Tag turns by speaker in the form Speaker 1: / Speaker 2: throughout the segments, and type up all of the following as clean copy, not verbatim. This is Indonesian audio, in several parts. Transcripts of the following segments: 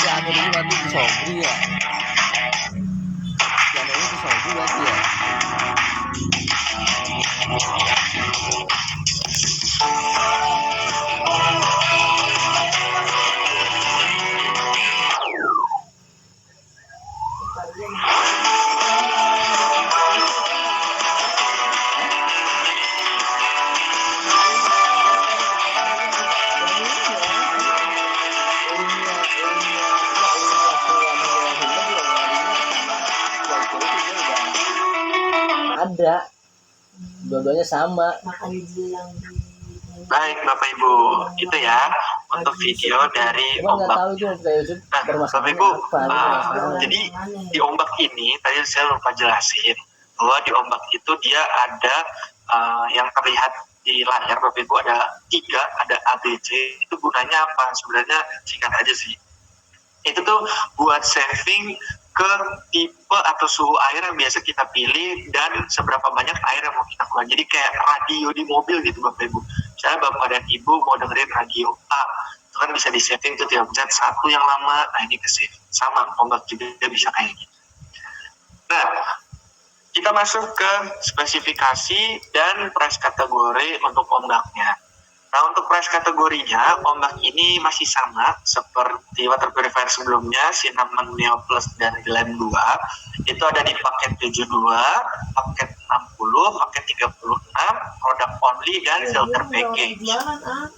Speaker 1: Piano ini berarti di Sobri ya. Piano ini di Sobri berarti ya. Ada, dua-duanya sama.
Speaker 2: Baik Bapak Ibu, itu ya untuk video dari ombak. Nah Bapak Ibu, jadi di ombak ini tadi saya lupa jelasin bahwa di ombak itu dia ada yang terlihat di layar Bapak Ibu ada 3, ada ABC. Itu gunanya apa? Sebenarnya singkat aja sih. Itu tuh buat saving ke tipe atau suhu air yang biasa kita pilih dan seberapa banyak air yang mau kita keluar. Jadi kayak radio di mobil gitu Bapak Ibu. Misalnya Bapak dan Ibu mau dengerin radio A, itu kan bisa di saving tuh, tinggal pencet 1 yang lama, nah ini ke save. Sama, ombak juga bisa kayak gitu. Nah, kita masuk ke spesifikasi dan price kategori untuk ombaknya. Nah, untuk price kategorinya, ombak ini masih sama seperti water purifier sebelumnya, Cinnamon Neo Plus dan Glam 2. Itu ada di paket 72, paket 60, paket 36, product only, dan filter package.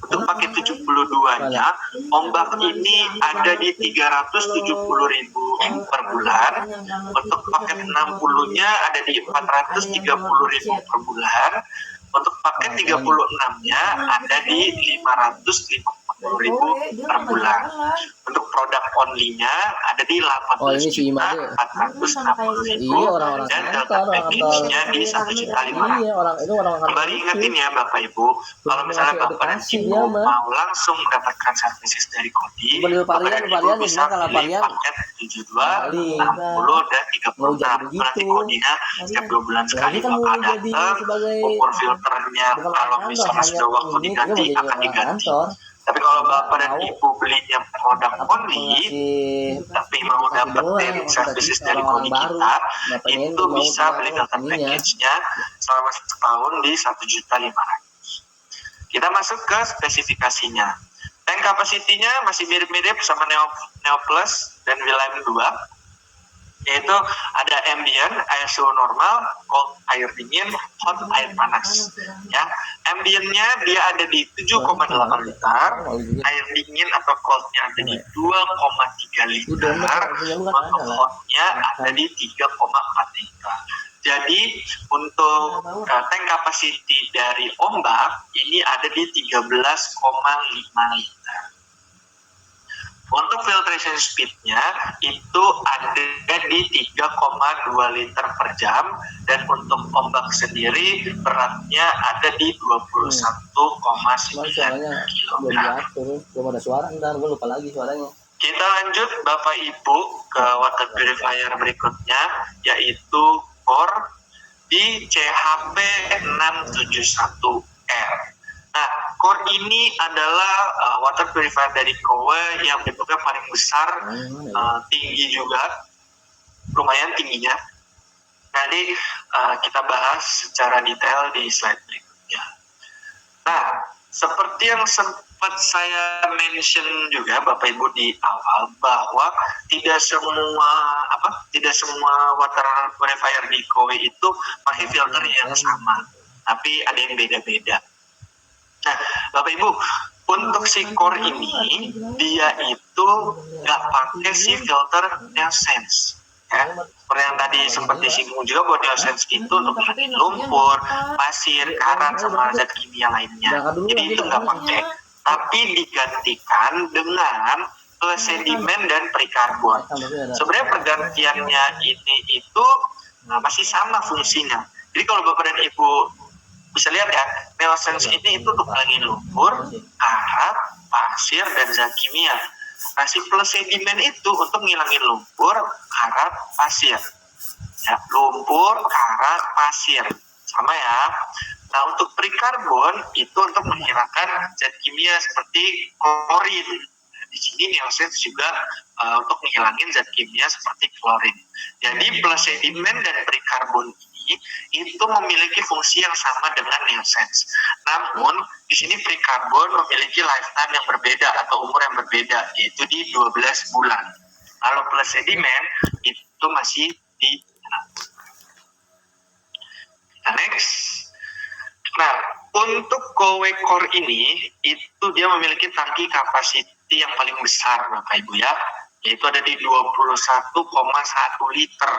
Speaker 2: Untuk paket 72-nya, ombak ini ada di 370.000 per bulan. Untuk paket 60-nya ada di 430.000 per bulan. Untuk paket 36-nya ada di 550.000 per bulan. Untuk produk only-nya ada di 18.460.000 dan data package-nya di 1.500.000. Kembali ingetin ya Bapak Ibu, kalau misalnya Bapak dan Ibu mau langsung mendapatkan services dari Kodi, Bapak dan Ibu bisa pilih paket 72, 60, dan 36. Nanti Kodinya setiap 2 bulan sekali bakal datang, ukur filternya kalau misalnya sudah waktu diganti akan diganti. Tapi kalau Bapak dan Ibu belinya produk only, tapi mau dapetin services dari Kodi kita, itu bisa beli filter package-nya selama setahun di 1.500.000. Kita masuk ke spesifikasinya. Tank capacity-nya masih mirip-mirip sama Neo Plus dan Wilhelm 2. Yaitu ada ambient, air suhu normal, cold air dingin, hot air panas. Ya, ambientnya dia ada di 7,8 liter, air dingin atau coldnya ada di 2,3 liter, untuk hotnya ada di 3,4 liter. Jadi untuk tank capacity dari ombak ini ada di 13,5 liter. Untuk filtration speed-nya itu ada di 3,2 liter per jam, dan untuk ombak sendiri beratnya ada di 21,9 kg.
Speaker 1: Belum ada suara, ntar gue lupa lagi suaranya.
Speaker 2: Kita lanjut Bapak Ibu ke water purifier berikutnya, yaitu Core di CHP 671R. Nah, Core ini adalah water purifier dari Kowe yang bentuknya paling besar, tinggi juga, lumayan tingginya. Nanti kita bahas secara detail di slide berikutnya. Nah, seperti yang sempat saya mention juga Bapak Ibu di awal, bahwa tidak semua water purifier di Kowe itu pakai filter yang sama, tapi ada yang beda-beda. Nah, Bapak Ibu, untuk si Core ini dia itu nggak pakai si filter Neosense. Ya, seperti yang tadi sempat disinggung juga bahwa Neosense itu untuk lumpur, pasir, karat, sama zat kimia lainnya. Jadi itu nggak pakai, tapi digantikan dengan sedimen dan perikarbon. Sebenarnya pergantiannya ini itu masih sama fungsinya. Jadi kalau Bapak dan Ibu bisa lihat ya, Neosense ini itu untuk ngilangin lumpur, karat, pasir, dan zat kimia. Nah, si plus sedimen itu untuk ngilangin lumpur, karat, pasir. Ya, lumpur, karat, pasir. Sama ya. Nah, untuk perikarbon itu untuk menghilangkan zat kimia seperti klorin. Di sini Neosens juga untuk menghilangin zat kimia seperti klorin. Jadi plasedimen dan perikarbon ini itu memiliki fungsi yang sama dengan Neosens. Namun di sini perikarbon memiliki lifetime yang berbeda atau umur yang berbeda, yaitu di 12 bulan. Kalau plasedimen itu masih di next. Nah, untuk Kowe Core ini itu dia memiliki tangki kapasiti yang paling besar Bapak Ibu ya, yaitu ada di 21,1 liter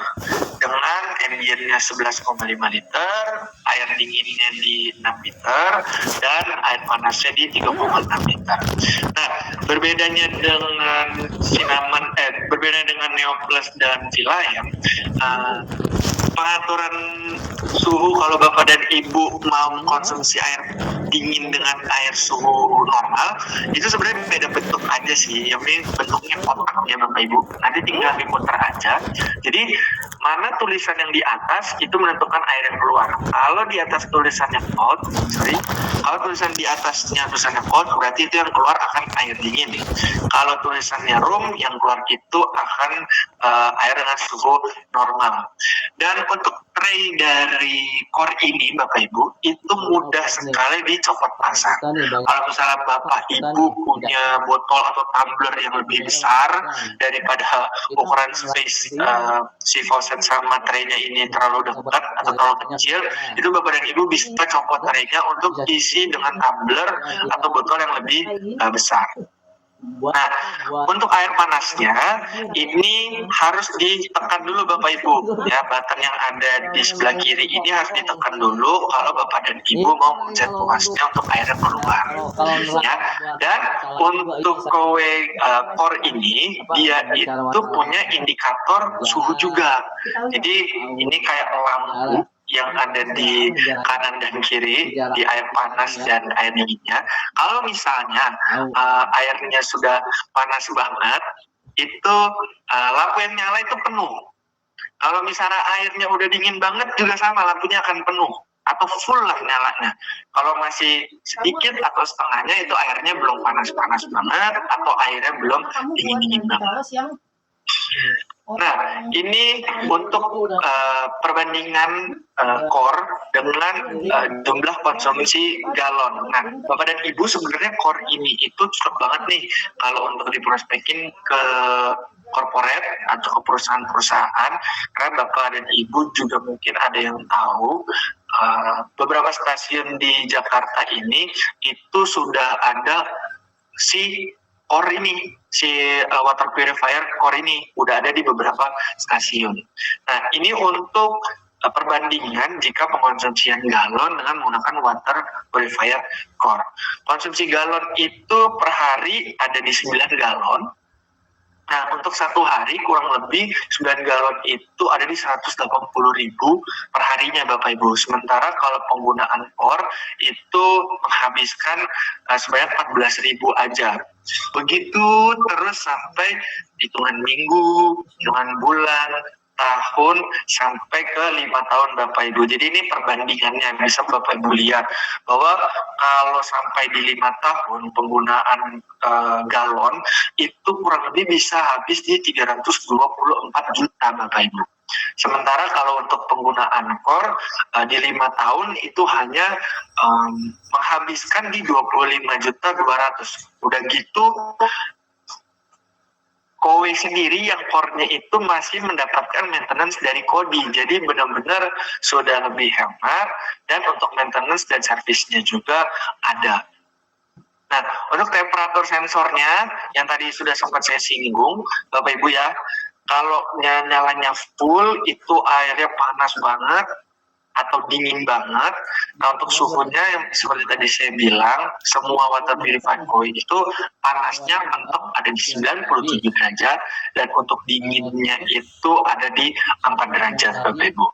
Speaker 2: dengan ambientnya 11,5 liter, air dinginnya di 6 liter, dan air panasnya di 3,6 liter. Nah, berbeda dengan Neoplus dan Vilayem, pengaturan suhu kalau Bapak dan Ibu mau konsumsi air dingin dengan air suhu normal itu sebenarnya beda bentuk aja sih. Yang ini bentuknya kotak ya Bapak Ibu. Nanti tinggal diputar aja. Jadi mana tulisan yang di atas itu menentukan air yang keluar. Kalau di atas tulisannya kalau tulisan di atasnya tulisannya cold, berarti itu yang keluar akan air dingin. Kalau tulisannya room, yang keluar itu akan air dengan suhu normal. Dan untuk tray dari core ini Bapak Ibu itu mudah sekali dicopot pasang. Kalau misalnya Bapak Ibu punya botol atau tumbler yang lebih besar daripada ukuran space si faucet sama traynya ini terlalu dekat atau terlalu kecil, itu Bapak dan Ibu bisa copot traynya untuk isi dengan tumbler atau botol yang lebih besar. Nah, untuk air panasnya ini harus ditekan dulu Bapak Ibu ya, button yang ada di sebelah kiri ini harus ditekan dulu kalau Bapak dan Ibu mau mencet puasnya untuk airnya keluar ya. Dan untuk Kowe Core ini dia itu punya indikator suhu juga, jadi ini kayak lampu yang ada di kanan dan kiri di air panas dan air dinginnya. Kalau misalnya airnya sudah panas banget, itu lampu yang nyala itu penuh. Kalau misalnya airnya udah dingin banget juga sama, lampunya akan penuh atau full lah nyalanya. Kalau masih sedikit atau setengahnya itu airnya belum panas-panas banget atau airnya belum dingin-dingin banget. Nah, ini untuk perbandingan core dengan jumlah konsumsi galon. Nah, Bapak dan Ibu sebenarnya core ini itu cocok banget nih kalau untuk diprospekin ke corporate atau ke perusahaan-perusahaan, karena Bapak dan Ibu juga mungkin ada yang tahu beberapa stasiun di Jakarta ini itu sudah ada si core ini, si water purifier core ini udah ada di beberapa stasiun. Nah, ini untuk perbandingan jika pengonsumsian galon dengan menggunakan water purifier core. Konsumsi galon itu per hari ada di 9 galon. Nah, untuk satu hari kurang lebih 9 galon itu ada di 180.000 per harinya Bapak Ibu. Sementara kalau penggunaan core itu menghabiskan sebanyak 14.000 aja. Begitu terus sampai hitungan minggu, hitungan bulan, tahun sampai ke 5 tahun Bapak Ibu. Jadi ini perbandingannya bisa Bapak Ibu lihat bahwa kalau sampai di 5 tahun penggunaan galon itu kurang lebih bisa habis di 324 juta Bapak Ibu. Sementara kalau untuk penggunaan core di 5 tahun itu hanya menghabiskan di 25.200. Udah gitu Kowe sendiri yang core-nya itu masih mendapatkan maintenance dari Kodi, jadi benar-benar sudah lebih hemat dan untuk maintenance dan servisnya juga ada. Nah, untuk temperatur sensornya yang tadi sudah sempat saya singgung, Bapak Ibu ya, kalau nyalanya full itu airnya panas banget atau dingin banget. Nah, untuk suhunya yang seperti tadi saya bilang, semua water purified coil itu panasnya mentok ada di 97 derajat dan untuk dinginnya itu ada di 4 derajat Bapak Ibu.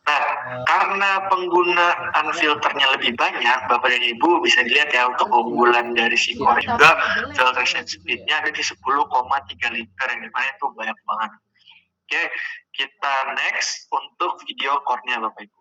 Speaker 2: Nah, karena penggunaan filternya lebih banyak, Bapak dan Ibu bisa dilihat ya untuk keunggulan dari si core juga filtration speednya ada di 10,3 liter yang dimana itu banyak banget. Oke, kita next untuk video core-nya Bapak Ibu.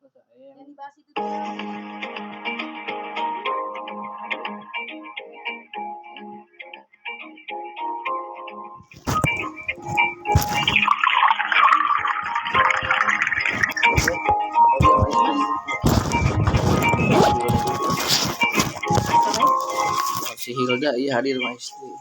Speaker 1: Hilda iya hadir sama istri.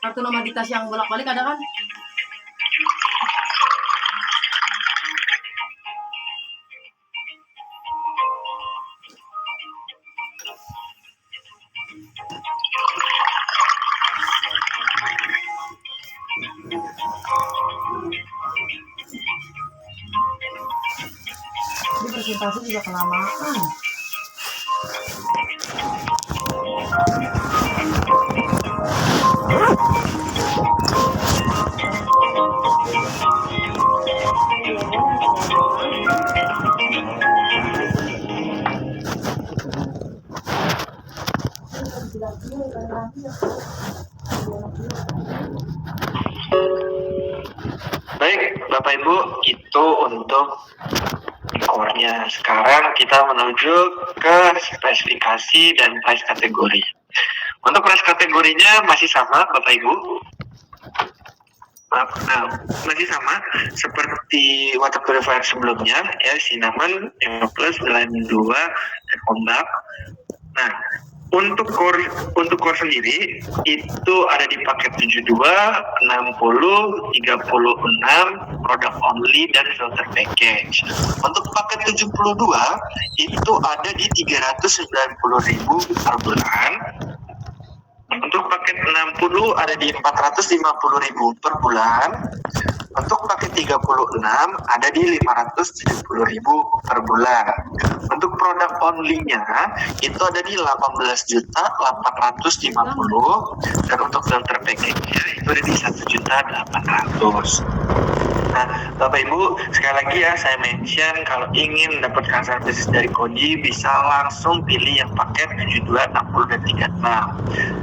Speaker 3: Kartu nama di tas yang bolak-balik ada kan? Ini presentasi juga kelamaan.
Speaker 2: Baik, Bapak Ibu, itu untuk core-nya. Sekarang kita menuju ke spesifikasi dan price kategori. Untuk price kategorinya masih sama, Bapak Ibu. Masih sama seperti water purifier sebelumnya, ya, Cinnamon, Plus, Line 2, dan ombak. Nah, untuk core sendiri itu ada di paket 72, 60, 36, product only dan filter package. Untuk paket 72 itu ada di 390.000 per bulan. Untuk paket 60 ada di 450.000 per bulan. Untuk paket 36 ada di 570.000 per bulan. Untuk produk only-nya itu ada di 18.850.000 dan untuk filter package-nya itu ada di 1.800.000. Nah, Bapak Ibu, sekali lagi ya saya mention kalau ingin dapatkan services dari Kodi bisa langsung pilih yang paket 72, 60 dan 36.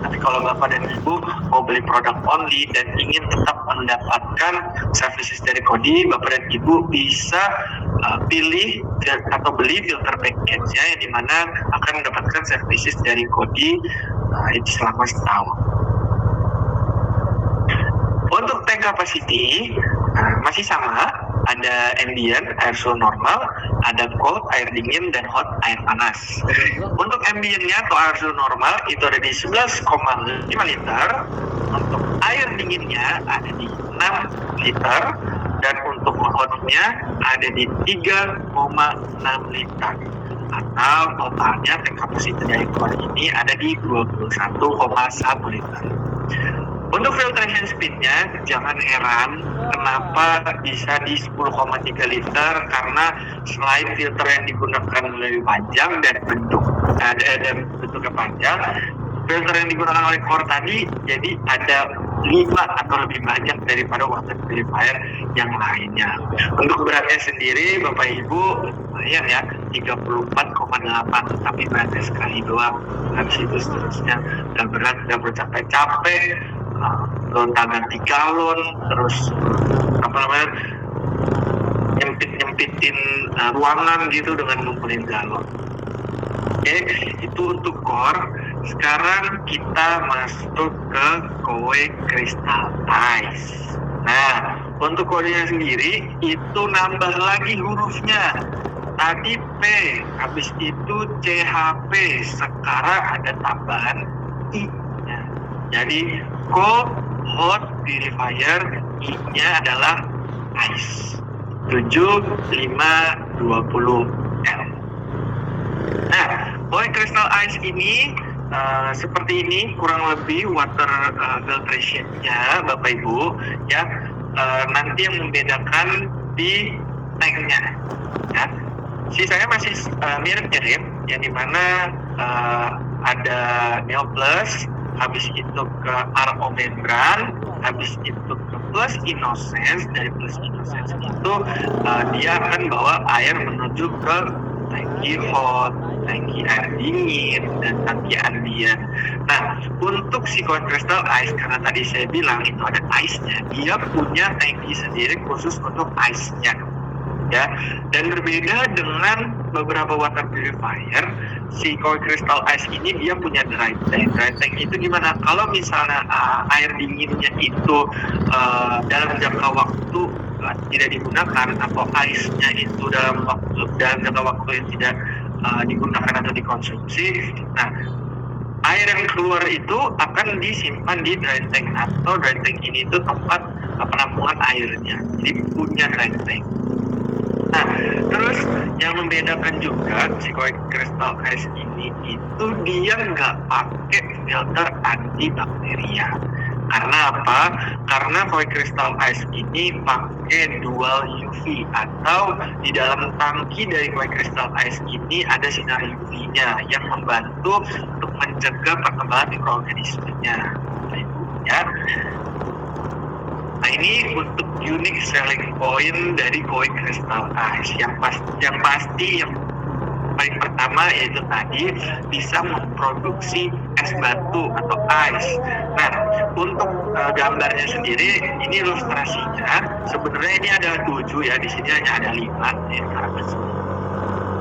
Speaker 2: Tapi kalau Bapak dan Ibu mau beli produk only dan ingin tetap mendapatkan services dari Kodi, Bapak dan Ibu bisa pilih atau beli filter package-nya yang dimana akan mendapatkan services dari Kodi selama setahun. Untuk tank capacity masih sama, ada ambient, air slow normal, ada cold, air dingin, dan hot, air panas. Untuk ambientnya atau air slow normal itu ada di 11,5 liter, untuk air dinginnya ada di 6 liter, dan untuk hotnya ada di 3,6 liter. Atau totalnya tank capacity dari core ini ada di 21,1 liter. Untuk filtration speed-nya, jangan heran kenapa bisa di 10,3 liter, karena selain filter yang digunakan lebih panjang dan bentuknya panjang, filter yang digunakan oleh core tadi jadi ada 5 atau lebih banyak daripada water purifier yang lainnya. Untuk beratnya sendiri, Bapak Ibu, lumayan ya, 34,8, tapi beratnya sekali doang. Habis itu seterusnya udah berat, udah bercapek-capek, gonta ganti galon, terus nyempitin ruangan gitu dengan ngumpulin galon. Oke, itu untuk core. Sekarang kita masuk ke Koei Crystal Ice. Nah, untuk kodenya sendiri itu nambah lagi hurufnya. Tadi P, habis itu CHP, sekarang ada tambahan I. Jadi cold hot purifier, I-nya adalah ice 7520L. Nah, Koei Crystal Ice ini seperti ini kurang lebih water filtration-nya, Bapak Ibu ya. Nanti yang membedakan di tanknya ya. Sisanya masih mirip-mirip, yang dimana ada Neo Plus, habis itu ke RO membran, habis itu ke Plus Innocence. Dari Plus Innocence itu dia akan bawa air menuju ke tangki hot, tangki air dingin, dan tangki ambient. Nah, untuk si Koei Crystal Ice, karena tadi saya bilang itu ada ice-nya, dia punya tangki sendiri khusus untuk ice-nya. ya. Dan berbeda dengan beberapa water purifier, si Koi Crystal Ice ini dia punya dry tank. Dry tank itu gimana? Kalau misalnya air dinginnya itu dalam jangka waktu tidak digunakan, atau ice-nya itu dalam jangka waktu yang tidak digunakan atau dikonsumsi, nah air yang keluar itu akan disimpan di dry tank, atau dry tank ini itu tempat penampungan airnya, jadi punya dry tank. Nah, terus yang membedakan juga si Koi Crystal Ice ini itu dia nggak pakai filter antibakteria. Karena apa? Karena Koi Crystal Ice ini pakai dual UV, atau di dalam tangki dari Koi Crystal Ice ini ada sinar UV-nya yang membantu untuk mencegah perkembangan mikroorganismenya. Ya. Nah, ini untuk unique selling point dari Koi Crystal Ice. Yang pasti yang paling pertama yaitu tadi bisa memproduksi es batu atau ice. Nah, untuk gambarnya sendiri, ini ilustrasinya sebenarnya ini ada 7 ya, di sini hanya ada 5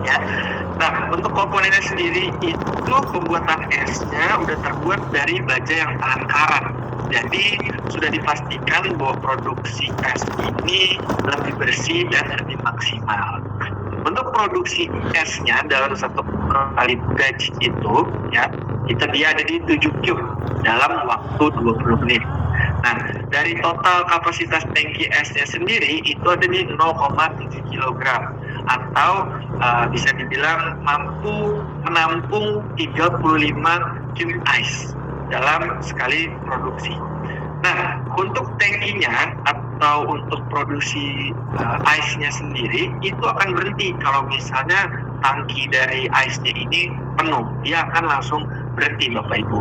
Speaker 2: ya. Nah, untuk komponennya sendiri itu pembuatan esnya udah terbuat dari baja yang tahan karat. Jadi sudah dipastikan bahwa produksi es ini lebih bersih dan lebih maksimal. Untuk produksi esnya dalam satu kali batch itu ya, dia ada di 7 cube dalam waktu 20 menit. Nah, dari total kapasitas tangki esnya sendiri itu ada di 0,7 kg, atau bisa dibilang mampu menampung 35 cube ice dalam sekali produksi. Nah, untuk tangkinya atau untuk produksi ice-nya sendiri itu akan berhenti kalau misalnya tangki dari ice-nya ini penuh. Dia akan langsung berhenti, Bapak Ibu.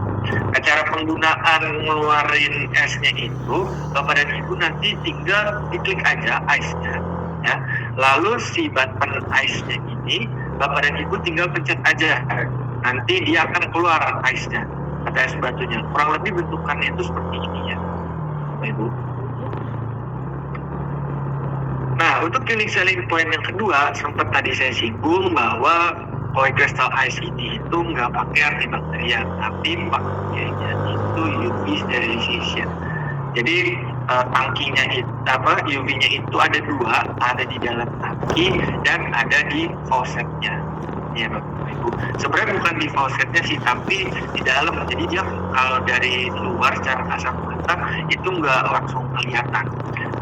Speaker 2: Nah, cara penggunaan ngeluarin esnya itu, Bapak dan Ibu nanti tinggal diklik aja ice-nya, ya. Lalu si button ice-nya ini, Bapak dan Ibu tinggal pencet aja. Nanti dia akan keluar ice-nya atau es batunya. Kurang lebih bentukannya itu seperti ini ya, Bapak Ibu. Nah, untuk unique selling point yang kedua, sempat tadi saya singgung bahwa Koi Crystal Ice ini itu nggak pakai antibakteria, tapi pakainya itu UV sterilization. Jadi tangkinya itu UV-nya itu ada 2, ada di dalam tangki dan ada di faucetnya. Ya, Bapak Ibu. Sebenarnya bukan di faucetnya sih, tapi di dalam. Jadi dia kalau dari luar secara kasat mata itu nggak langsung kelihatan.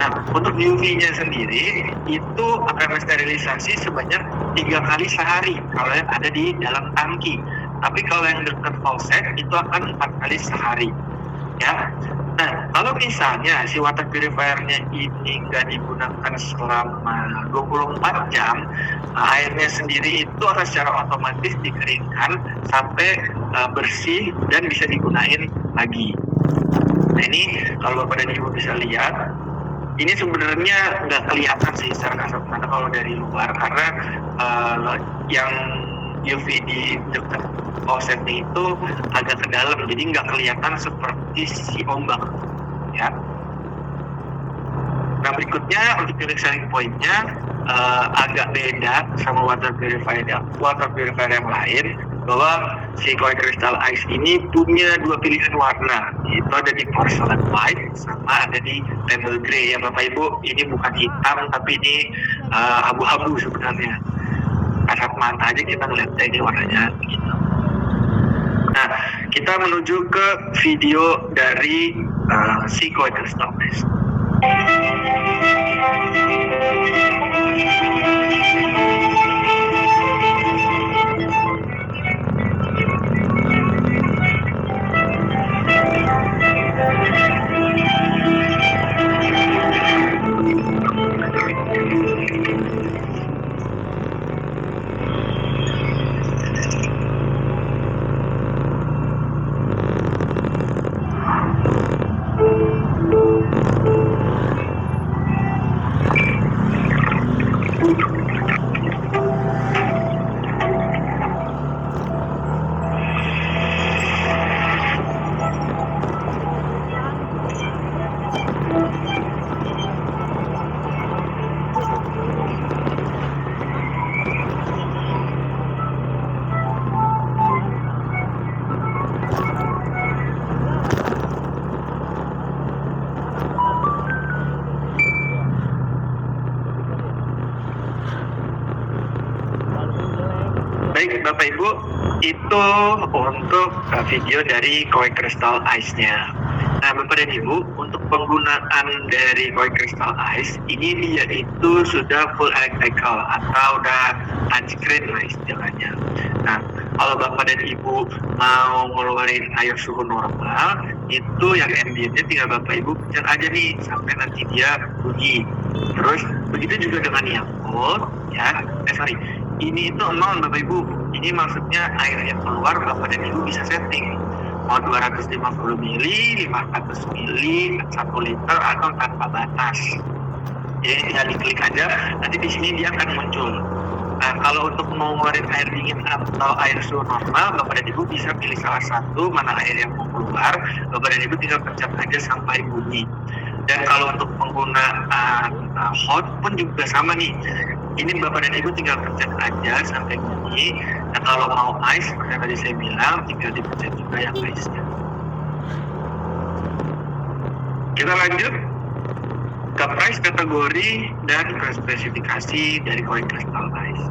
Speaker 2: Nah, untuk UV-nya sendiri itu akan mensterilisasi sebanyak 3 kali sehari kalau yang ada di dalam tangki. Tapi kalau yang dekat faucet itu akan 4 kali sehari. Ya. Nah, kalau misalnya si water purifier-nya ini nggak digunakan selama 24 jam, airnya sendiri itu akan secara otomatis dikeringkan sampai bersih dan bisa digunain lagi. Nah, ini kalau Bapak dan Ibu bisa lihat, ini sebenarnya nggak kelihatan sih secara kasat mata kalau dari luar, karena yang UV di dekat faucetnya itu agak ke dalam, jadi nggak kelihatan seperti si ombak ya. Nah, berikutnya untuk unique selling point-nya agak beda sama water purifier yang lain, bahwa si Koi Crystal Ice ini punya 2 pilihan warna, itu ada di porcelain white sama ada di table gray ya Bapak Ibu. Ini bukan hitam, tapi ini abu-abu sebenarnya. Kasat mata aja kita ngeliatnya ini warnanya gitu. Nah, kita menuju ke video dari si Koi Crystal Ice. Itu untuk video dari koi crystal ice-nya. Nah, Bapak dan Ibu, untuk penggunaan dari koi crystal ice, ini dia itu sudah full electrical atau udah touchscreen lah istilahnya. Nah, kalau Bapak dan Ibu mau ngeluarin air suhu normal, itu yang ambientnya tinggal Bapak Ibu pencet aja nih sampai nanti dia bunyi. Terus begitu juga dengan yang cold, ya. Ini itu nol Bapak Ibu. Ini maksudnya air yang keluar Bapak dan Ibu bisa setting. Mau 250 ml, 500 ml, 1 liter atau tanpa batas. Jadi tinggal diklik aja, nanti di sini dia akan muncul. Nah, kalau untuk mau ngeluarin air dingin atau air suhu normal, Bapak dan Ibu bisa pilih salah satu mana air yang mau keluar. Bapak dan Ibu tinggal pencet aja sampai bunyi. Dan kalau untuk penggunaan hot pun juga sama nih. Ini Bapak dan Ibu tinggal pencet aja sampai bunyi. Nah, kalau mau ice, seperti yang tadi saya bilang, tinggal dipencet juga yang ice-nya. Kita lanjut ke price kategori dan ke spesifikasi dari koi crystal ice.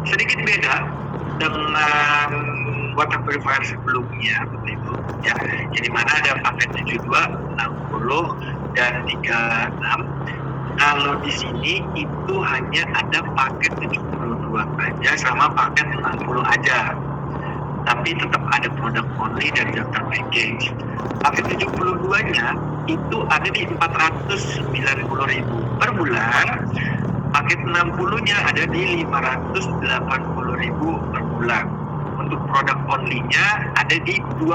Speaker 2: Sedikit beda dengan water purifier sebelumnya, Bapak Ibu. Ya, jadi mana ada paket 72, 60, dan 36. Kalau di sini itu hanya ada paket 72 aja sama paket 60 aja. Tapi tetap ada produk only dan daftar package. Paket 72-nya itu ada di 490.000 per bulan. Paket 60-nya ada di 580.000 per bulan. Untuk produk only-nya ada di 25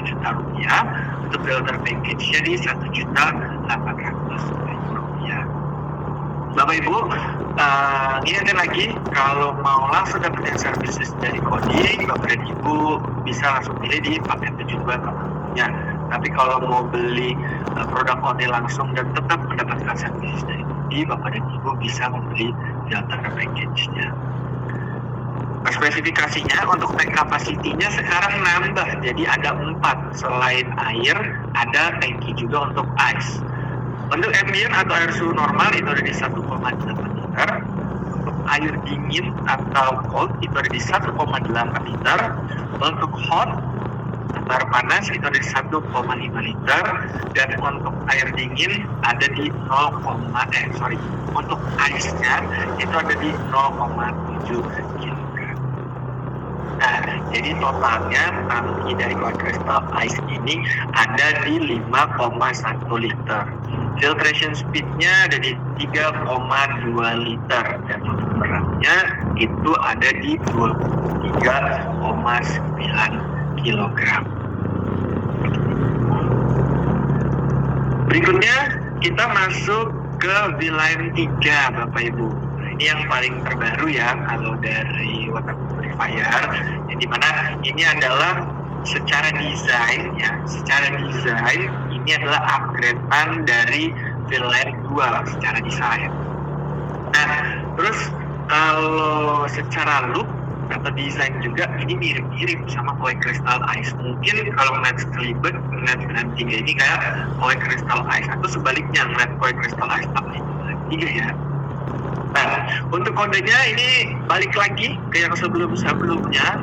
Speaker 2: juta rupiah. Untuk daftar package-nya di 1.800.000 rupiah. Bapak Ibu, ingatkan lagi kalau mau langsung dapetin services dari Kodi, Bapak dan Ibu bisa langsung pilih di paket 72 nya. Tapi kalau mau beli produk only langsung dan tetap mendapatkan services dari Kodi, Bapak dan Ibu bisa membeli daftar package-nya. Spesifikasinya untuk tank capacity-nya sekarang nambah, jadi ada 4. Selain air, ada tangki juga untuk ice. Untuk ambient atau air suhu normal itu ada di 1,8 liter. Untuk air dingin atau cold itu ada di 1,8 liter. Untuk hot atau air panas itu ada di 1,5 liter. Dan untuk air dingin ada di untuk ice-nya itu ada di 0,7 kg. Nah, jadi totalnya tangki dari koi crystal ice ini ada di 5,1 liter. Filtration speed-nya ada di 3,2 liter dan untuk beratnya itu ada di 23,9 kg. Berikutnya kita masuk ke V-Line 3 Bapak Ibu. Nah, ini yang paling terbaru ya kalau dari water purifier. Yang dimana ini adalah secara desain ini adalah upgrade-an dari V-Line 2 secara desain. Nah, terus kalau secara look atau desain juga ini mirip-mirip sama koi crystal ice. Mungkin kalau ngeliat sekelibet ngeliat V-Line 3 ini kayak koi crystal ice, atau sebaliknya ngeliat koi crystal ice tapi V-Line 3 ya. Nah, untuk kodenya ini balik lagi ke yang sebelum-sebelumnya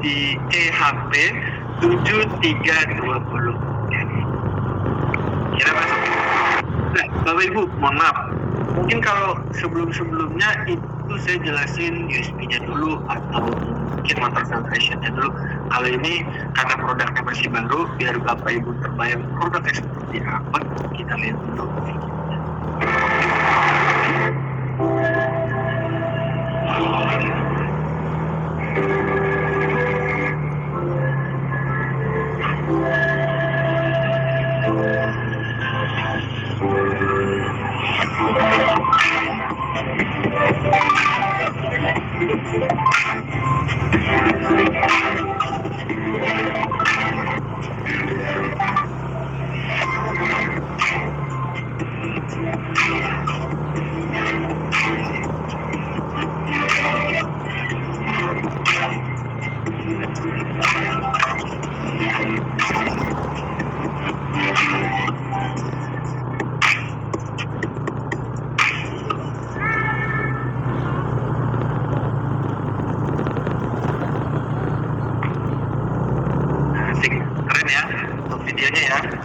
Speaker 2: di EHP 7320. Kira masuk. Nah, Bapak Ibu, mohon maaf. Mungkin kalau sebelum-sebelumnya itu saya jelasin USB-nya dulu atau mungkin motor filtration-nya dulu. Kalau ini karena produknya masih baru, biar Bapak Ibu terbayang produknya seperti apa, kita lihat dulu videonya. ya.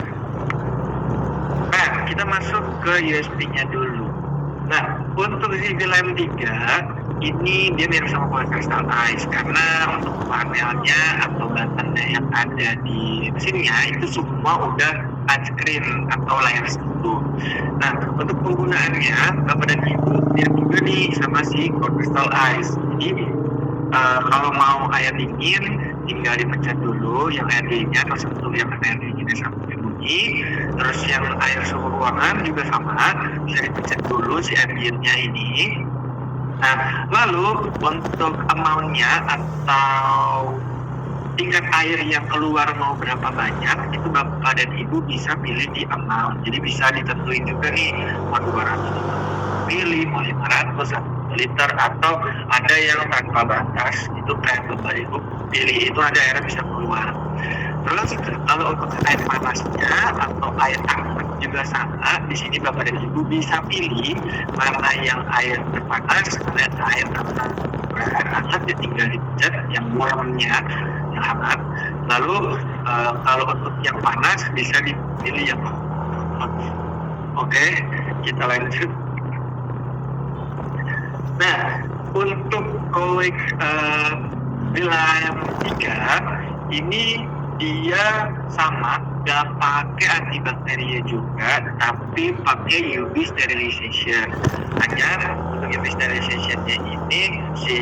Speaker 2: Nah, kita masuk ke USB-nya dulu. Nah, untuk ZV-Line 3 ini dia mirip sama Power Crystal Ice karena untuk panelnya atau batannya yang ada di mesinnya itu semua udah touchscreen atau layar sentuh. Nah, untuk penggunaannya Bapak dan Ibu mirip juga nih sama si Power Crystal Ice. Jadi kalau mau air dingin tinggal dipencet dulu yang air dinginnya atau sentuh yang air dinginnya sampai bunyi. Terus yang air suhu ruangan juga sama, bisa dipencet dulu si ambientnya ini. Nah, lalu untuk amount-nya atau tingkat air yang keluar mau berapa banyak, itu Bapak dan Ibu bisa pilih di amount. Jadi bisa ditentuin juga nih, mau 200 mili, mau 500, 1 liter, atau ada yang tanpa batas, itu kayak Bapak Ibu pilih, itu ada airnya bisa keluar. Terus kalau untuk air panasnya atau air hangat juga sama. Di sini Bapak dan Ibu bisa pilih mana yang air panas, mana air hangat. Air hangat ya tinggal dipencet yang warmnya, yang hangat. Lalu kalau untuk yang panas bisa dipilih yang hot. Oke, kita lanjut. Nah, untuk kolek Line 3 ini dia sama, gak pakai antibakteria juga, tapi pakai UV sterilization. Hanya untuk UV sterilization-nya ini si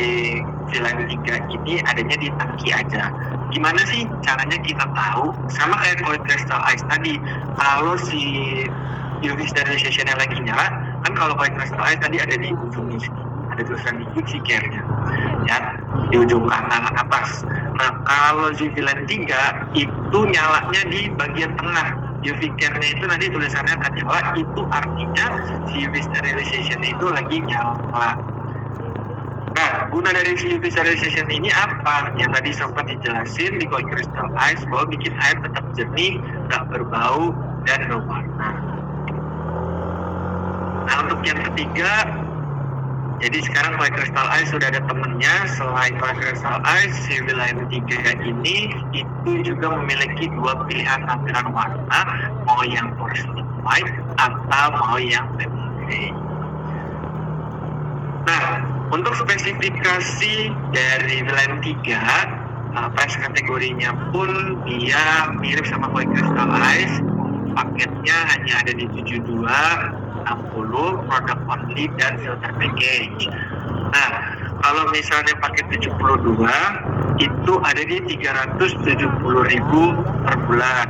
Speaker 2: Line 3 ini adanya di tangki aja. Gimana sih caranya kita tahu? Sama kayak Power Crystal Ice tadi, kalau si UV sterilization-nya lagi nyala, kan kalau Power Crystal Ice tadi ada di ujung sini, ada tulisan di UV care-nya, ya, di ujung kanan atas. Nah, kalau ZV-Line 3 itu nyalanya di bagian tengah. UV care-nya itu nanti tulisannya akan nyala, itu artinya si UV sterilization itu lagi nyala. Nah, guna dari si UV sterilization ini apa? Yang tadi sempat dijelasin di Power Crystal Ice bahwa bikin air tetap jernih, gak berbau, dan berwarna. Nah, untuk yang ketiga, jadi sekarang Power Crystal Ice sudah ada temennya. Selain Power Crystal Ice, ZV-Line 3 ini itu juga memiliki dua pilihan tampilan warna, mau yang porcelain white atau mau yang lemon grey. Nah, untuk spesifikasi dari ZV-Line 3, price kategorinya pun dia mirip sama Power Crystal Ice. Paketnya hanya ada di 72, 60, product only, dan filter package. Nah, kalau misalnya paket 72 itu ada di 370.000 per bulan.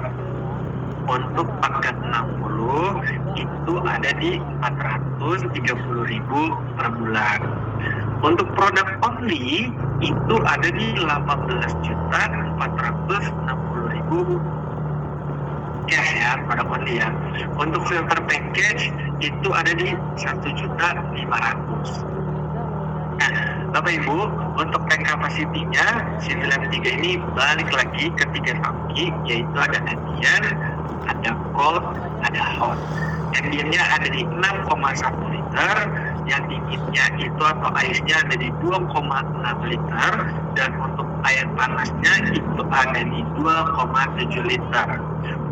Speaker 2: Untuk paket 60 itu ada di 430.000 per bulan. Untuk produk only itu ada di 18.460.000 cash ya, produk only ya. Untuk filter package itu ada di 1.500.000. Nah, Bapak Ibu, untuk tank capacity-nya ZV-Line 3 ini balik lagi ke 3 tangki, yaitu ada ambient, ada cold, ada hot. Ambientnya ada di 6,1 liter, yang dinginnya itu atau airnya ada di 2,6 liter, dan untuk air panasnya itu ada di 2,7 liter.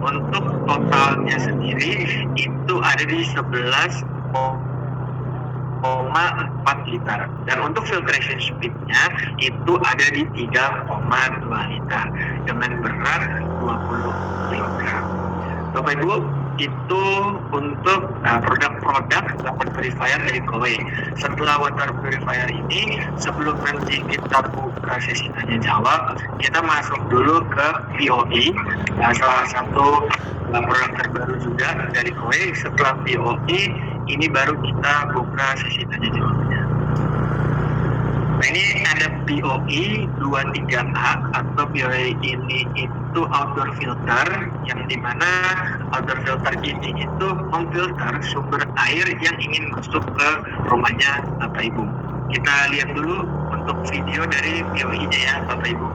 Speaker 2: Untuk totalnya sendiri itu ada di 11,4 liter, dan untuk filtration speednya itu ada di 3,2 liter dengan berat 20 kg. Bapak Ibu, itu untuk produk-produk water purifier dari Kowei. Setelah water purifier ini, sebelum nanti kita buka sesi tanya jawab, kita masuk dulu ke POE, salah satu produk terbaru juga dari Kowei. Setelah POE ini baru kita buka sesi tanya jawabnya. Nah, ini ada POE 23A atau POE ini itu outdoor filter, yang dimana outdoor filter ini itu memfilter sumber air yang ingin masuk ke rumahnya Bapak Ibu. Kita lihat dulu untuk video dari POE-nya ya Bapak Ibu.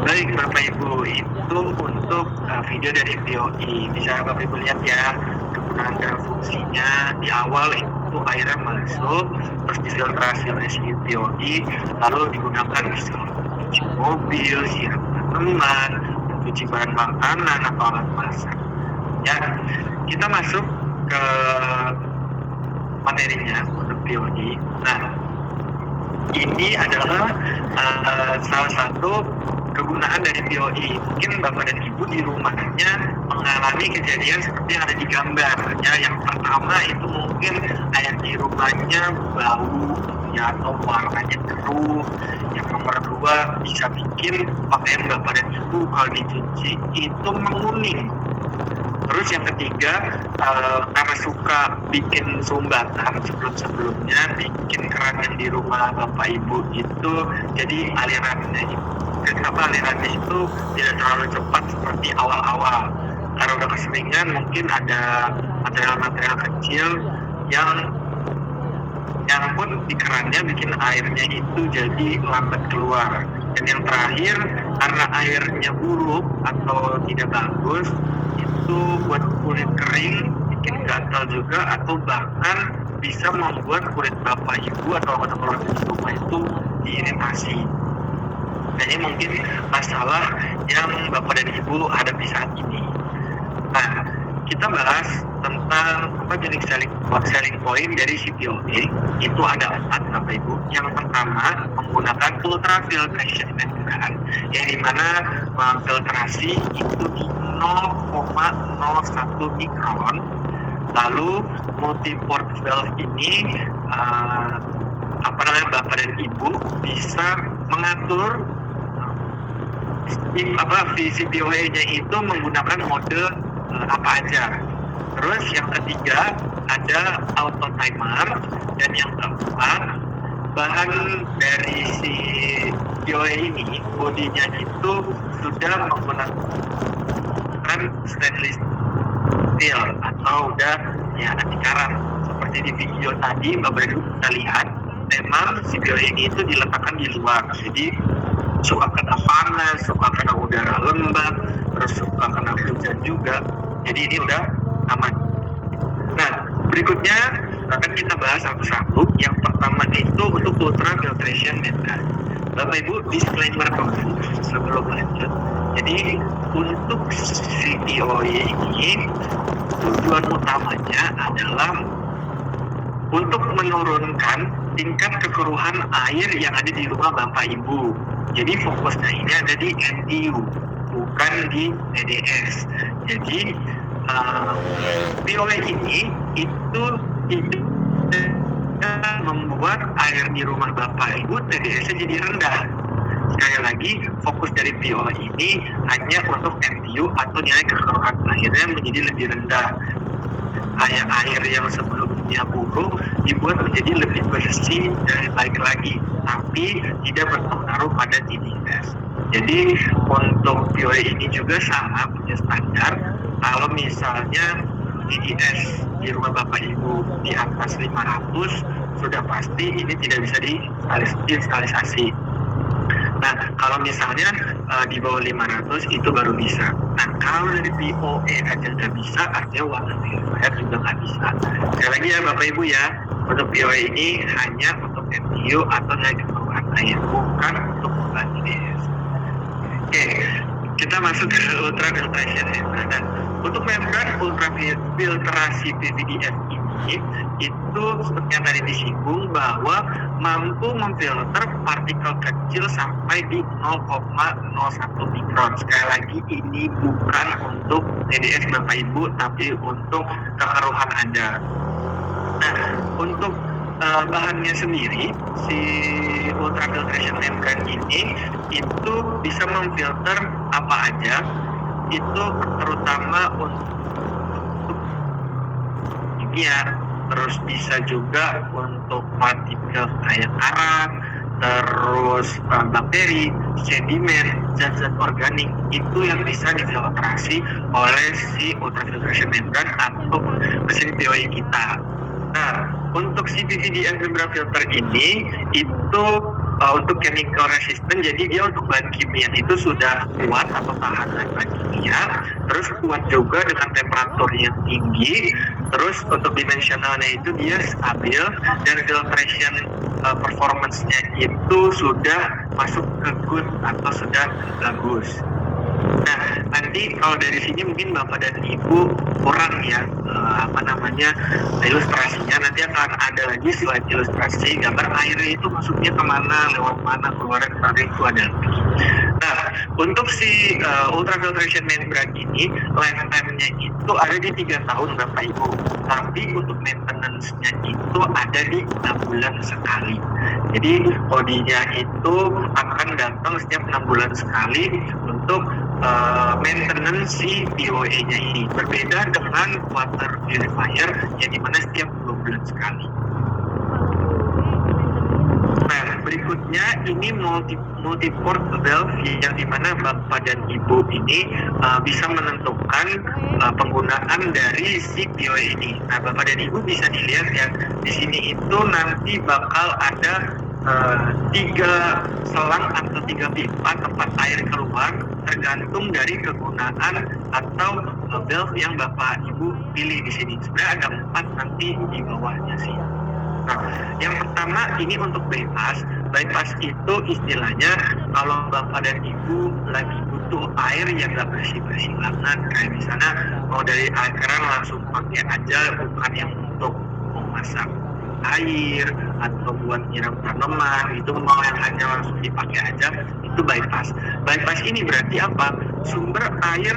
Speaker 2: Baik Bapak Ibu, itu untuk video dari VOI. Bisa Bapak Ibu lihat ya, kegunaan dan fungsinya. Di awal itu airnya masuk, terus difiltrasi oleh si VOI, lalu digunakan misalnya cuci mobil, siram tanaman, cuci bahan makanan atau alat masak. Ya, kita masuk ke materinya untuk VOI. Nah, ini adalah salah satu kegunaan dari VOI. Mungkin Bapak dan Ibu di rumahnya mengalami kejadian seperti yang ada di gambar. Ya, yang pertama itu mungkin air di rumahnya bau, ya, atau warnanya keruh. Yang nomor dua bisa bikin pakaian Bapak dan Ibu kalau dicuci itu menguning. Terus yang ketiga, karena suka bikin sumbatan sebelum-sebelumnya, bikin keran yang di rumah Bapak Ibu itu jadi alirannya itu tidak terlalu cepat seperti awal-awal. Karena udah keseringan, mungkin ada material-material kecil yang pun di kerannya bikin airnya itu jadi lambat keluar. Dan yang terakhir, karena airnya buruk atau tidak bagus, itu buat kulit kering, bikin gatal juga, atau bahkan bisa membuat kulit Bapak Ibu atau anggota keluarga di rumah itu diiritasi. Nah, ini mungkin masalah yang Bapak dan Ibu hadapi saat ini. Nah, kita bahas tentang jenis selling point dari si VOI. Itu ada 4 Bapak Ibu. Yang pertama menggunakan ultrafiltration method, yang dimana filtrasi itu di 0,01 mikron. Lalu multi-port valve ini Bapak dan Ibu bisa mengatur si VOI-nya itu menggunakan mode apa aja. Terus yang ketiga ada auto timer, dan yang keempat bahan dari si VOI ini bodinya itu sudah menggunakan stainless steel atau udah ya anti karat. Seperti di video tadi Bapak Ibu bisa lihat, memang si VOI ini itu diletakkan di luar, jadi suka kena panas, suka kena udara lembab, terus suka kena hujan juga. Jadi ini udah aman. Nah, berikutnya akan kita bahas satu-satu. Yang pertama itu untuk ultrafiltration method. Bapak Ibu, disclaimer dulu sebelum lanjut. Jadi untuk si VOI ini tujuan utamanya adalah untuk menurunkan tingkat kekeruhan air yang ada di rumah Bapak Ibu. Jadi fokusnya ini ada di NTU, bukan di TDS. Jadi VOI ini itu membuat air di rumah Bapak Ibu TDS-nya jadi rendah. Sekali lagi, fokus dari VOI ini hanya untuk NTU atau nilai kekeruhan airnya menjadi lebih rendah. Air yang sebelumnya buruk dibuat menjadi lebih bersih dan baik lagi, tapi tidak berpengaruh pada TDS. Jadi untuk VOI ini juga sama punya standar. Kalau misalnya TDS di rumah Bapak Ibu di atas 500, sudah pasti ini tidak bisa diinstalisasi. Nah, kalau misalnya di bawah 500 itu baru bisa. Nah, kalau dari VOE aja nggak bisa, artinya water purifier juga nggak bisa. Sekali lagi ya Bapak Ibu ya, untuk VOE ini hanya untuk NTU atau nilai kekeruhan air, bukan untuk bahan TDS. Oke, kita masuk ke ultrafiltration. Nah, untuk membran ultrafiltrasi PVDF ini, itu seperti yang tadi disinggung bahwa mampu memfilter partikel kecil sampai di 0,01 mikron. Sekali lagi ini bukan untuk TDS Bapak Ibu, tapi untuk kekeruhan Anda. Nah, untuk bahannya sendiri, si ultrafiltration membrane ini itu bisa memfilter apa aja, itu terutama untuk kimia, terus bisa juga untuk partikel kayak karang, terus bakteri, sedimen, zat-zat organik itu yang bisa difiltrasi oleh si ultrafiltration membrane atau mesin POI kita. Nah, untuk si PVD membrane filter ini itu untuk chemical resistant, jadi dia untuk bahan kimia itu sudah kuat atau tahan dengan bahan kimia, terus kuat juga dengan temperatur yang tinggi, terus untuk dimensionalnya itu dia stabil, dan filtration performance-nya itu sudah masuk ke good atau sudah bagus. Nah, nanti kalau dari sini mungkin Bapak dan Ibu kurang ya ilustrasinya. Nanti akan ada lagi slide ilustrasi gambar airnya itu masuknya kemana, lewat mana, keluarnya kemana, itu ada lagi. Nah, untuk si ultrafiltration membrane ini lifetime-nya itu ada di 3 tahun Bapak Ibu, tapi untuk maintenance-nya itu ada di 6 bulan sekali. Jadi bodinya itu akan datang setiap 6 bulan sekali untuk maintenance si POE-nya ini. Berbeda dengan water purifier yang dimana setiap 2 bulan sekali. Nah, berikutnya ini multi-port valve yang dimana Bapak dan Ibu ini bisa menentukan penggunaan dari si POE ini. Nah, Bapak dan Ibu bisa dilihat ya, di sini itu nanti bakal ada 3 selang atau 3 pipa tempat air keluar, tergantung dari kegunaan atau valve yang Bapak Ibu pilih di sini. Sebenarnya ada 4 nanti di bawahnya sih. Nah, yang pertama ini untuk bypass. Bypass itu istilahnya kalau Bapak dan Ibu lagi butuh air yang gak bersih-bersih banget, kayak misalnya mau dari air keran langsung pakai aja, bukan yang untuk memasak air atau buat nyiram tanaman, itu mau yang hanya langsung dipakai aja, itu bypass. Bypass ini berarti apa? Sumber air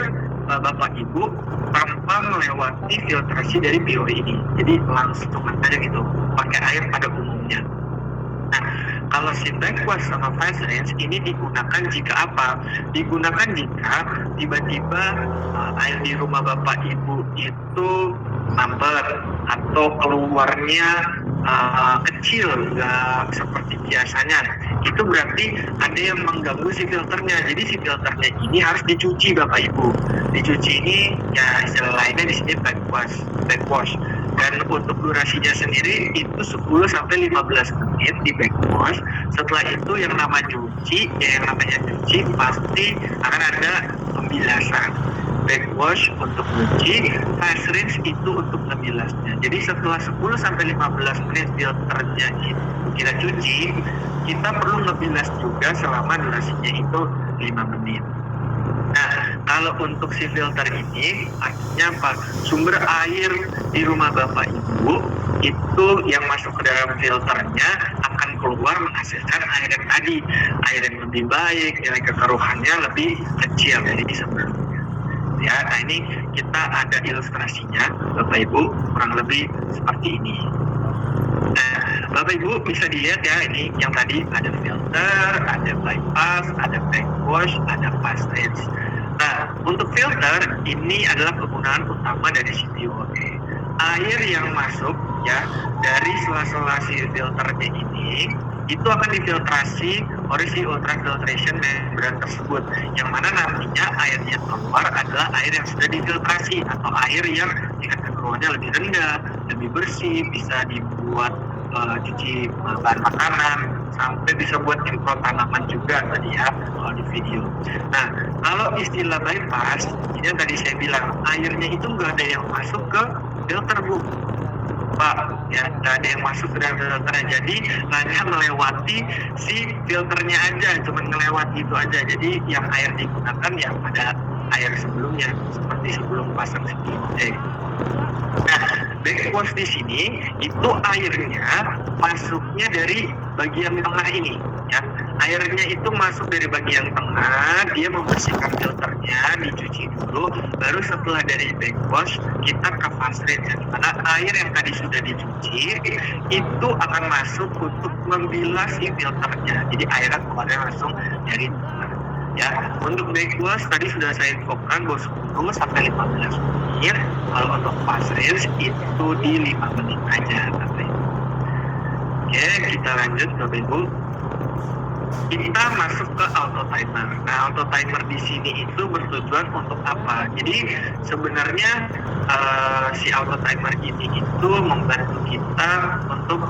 Speaker 2: Bapak Ibu tanpa melewati filtrasi dari POE ini, jadi langsung aja gitu pakai air pada umumnya. Nah, kalau si backwash sama fast rinse ini digunakan jika apa? Digunakan jika tiba-tiba air di rumah Bapak Ibu itu mampet atau keluarnya kecil, nggak seperti biasanya. Itu berarti ada yang mengganggu si filternya. Jadi si filternya ini harus dicuci Bapak Ibu. Dicuci ini ya istilah lainnya di sini backwash. Dan untuk durasinya sendiri itu 10-15 menit di backwash. Setelah itu yang namanya cuci pasti akan ada pembilasan. Backwash untuk cuci, fast rinse itu untuk ngebilasnya. Jadi setelah 10-15 menit filternya itu kita cuci, kita perlu ngebilas juga selama durasinya itu 5 menit. Nah, kalau untuk si filter ini artinya apa? Sumber air di rumah Bapak Ibu itu yang masuk ke dalam filternya akan keluar menghasilkan air yang tadi, air yang lebih baik, nilai kekeruhannya lebih kecil dari sebelumnya. Ya, nah ini kita ada ilustrasinya Bapak Ibu kurang lebih seperti ini. Nah, Bapak Ibu bisa dilihat ya, ini yang tadi ada filter, ada bypass, ada backwash, ada fast rinse. Nah, untuk filter ini adalah kegunaan utama dari si POE. Air yang masuk ya dari sela-sela si filternya ini itu akan difiltrasi oleh si ultrafiltration membrane tersebut, yang mana nantinya airnya keluar adalah air yang sudah difiltrasi atau air yang tingkat kekeruhannya lebih rendah, lebih bersih, bisa dibuat cuci bahan makanan, sampai bisa buat nyemprot tanaman juga tadi ya kalau di video. Nah, kalau istilah bypass ini yang tadi saya bilang, airnya itu nggak ada yang masuk ke filter Bu Pak, ya nggak ada yang masuk ke dalam filternya, jadi hanya melewati si filternya aja, cuma melewati itu aja. Jadi yang air digunakan yang pada air sebelumnya, seperti sebelum pasang si Nah, backwash di sini itu airnya masuknya dari bagian tengah ini ya. Airnya itu masuk dari bagian tengah, dia membersihkan filternya, dicuci dulu, baru setelah dari backwash kita ke fast rinse, yang dimana air yang tadi sudah dicuci itu akan masuk untuk membilas si filternya. Jadi airnya keluarnya langsung dari tengah. Ya, untuk backwash tadi sudah saya infokan bahwa 10 sampai 15 menit. Kalau untuk fast rinse itu di 5 menit aja, Bapak Ibu. Oke, kita lanjut Bapak Ibu. Kita masuk ke auto timer. Nah, auto timer di sini itu bertujuan untuk apa? Jadi sebenarnya si auto timer ini itu membantu kita untuk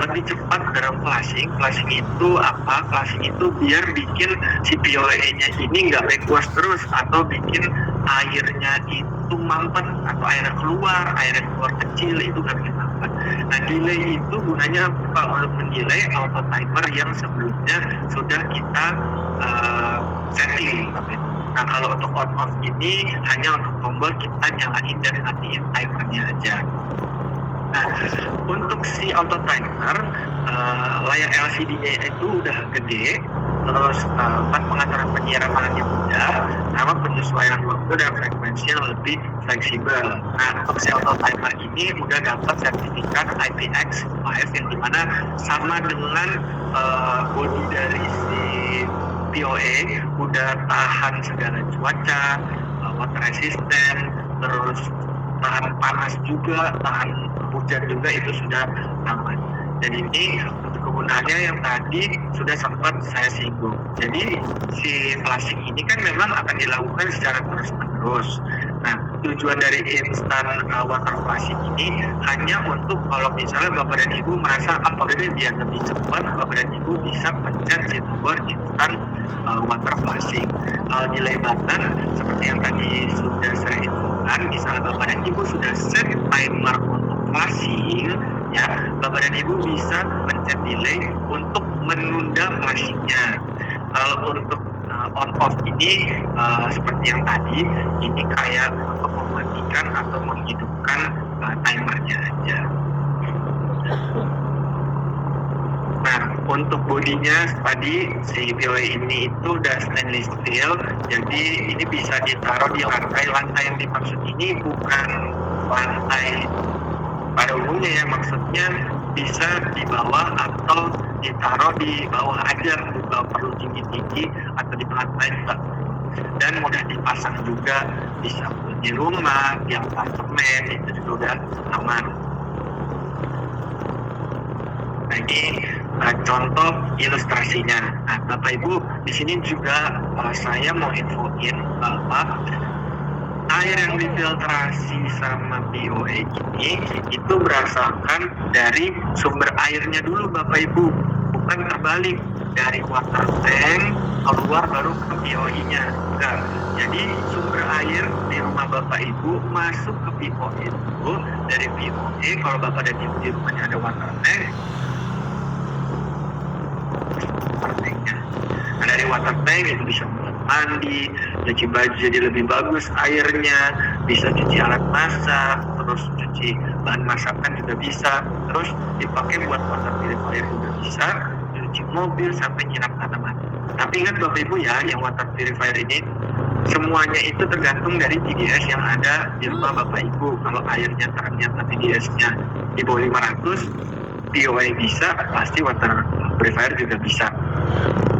Speaker 2: lebih cepat dalam flushing. Flushing itu apa? Flushing itu biar bikin si POE-nya ini nggak backwash terus atau bikin airnya itu mampet atau airnya keluar kecil itu nggak bikin mampet. Nah, delay itu gunanya apa? Untuk mendelay auto timer yang sebelumnya sudah kita setting. Nah, kalau untuk on off ini hanya untuk tombol kita nyalain dan matiin timernya aja. Nah, untuk si auto timer layar LCD-nya itu udah gede, terus pengaturan penyiramannya mudah, sama penyesuaian waktu dan frekuensi yang lebih fleksibel. Nah, untuk si auto timer ini udah dapat sertifikat IPX5 yang dimana sama dengan bodi dari si POE, udah tahan segala cuaca, water resistant, terus tahan panas juga, tahan hujan juga, itu sudah aman. Dan ini untuk kegunaannya yang tadi sudah sempat saya singgung. Jadi si flushing ini kan memang akan dilakukan secara terus-menerus. Nah, tujuan dari instant water flushing ini hanya untuk kalau misalnya Bapak dan Ibu merasa udah deh biar lebih cepat, Bapak dan Ibu bisa pencet si tombol instant water flushing. Delay button seperti yang tadi sudah saya infokan, misalnya Bapak dan Ibu sudah set timer untuk flushing, ya, Bapak dan Ibu bisa mencet delay untuk menunda flashingnya. Kalau untuk on off ini seperti yang tadi, ini kayak untuk mematikan atau menghidupkan timernya aja. Nah, untuk bodinya tadi si POE ini itu udah stainless steel, jadi ini bisa ditaruh di lantai. Lantai yang dimaksud ini bukan lantai pada umumnya ya, maksudnya bisa di bawah atau ditaruh di bawah aja, nggak perlu tinggi-tinggi atau di lantai enggak. Dan mudah dipasang juga, bisa di rumah, di apartemen, itu juga udah aman. Nah, ini contoh ilustrasinya. Nah, Bapak Ibu, di sini juga saya mau infoin bahwa air yang difiltrasi sama POE ini itu berdasarkan dari sumber airnya dulu Bapak Ibu, bukan terbalik dari water tank keluar baru ke POE-nya. Nah, jadi sumber air di rumah Bapak Ibu masuk ke POE dulu, dari POE kalau Bapak dan Ibu di rumahnya ada water tank, nah, dari water tank itu bisa buat mandi, cuci baju jadi lebih bagus airnya, bisa cuci alat masak, terus cuci bahan masakan juga bisa, terus dipakai buat water purifier juga bisa, cuci mobil sampai nyiram tanaman. Tapi ingat Bapak Ibu ya, yang water purifier ini semuanya itu tergantung dari TDS yang ada di rumah Bapak Ibu. Kalau airnya ternyata TDS-nya di bawah 500, POE bisa, pasti water purifier juga bisa.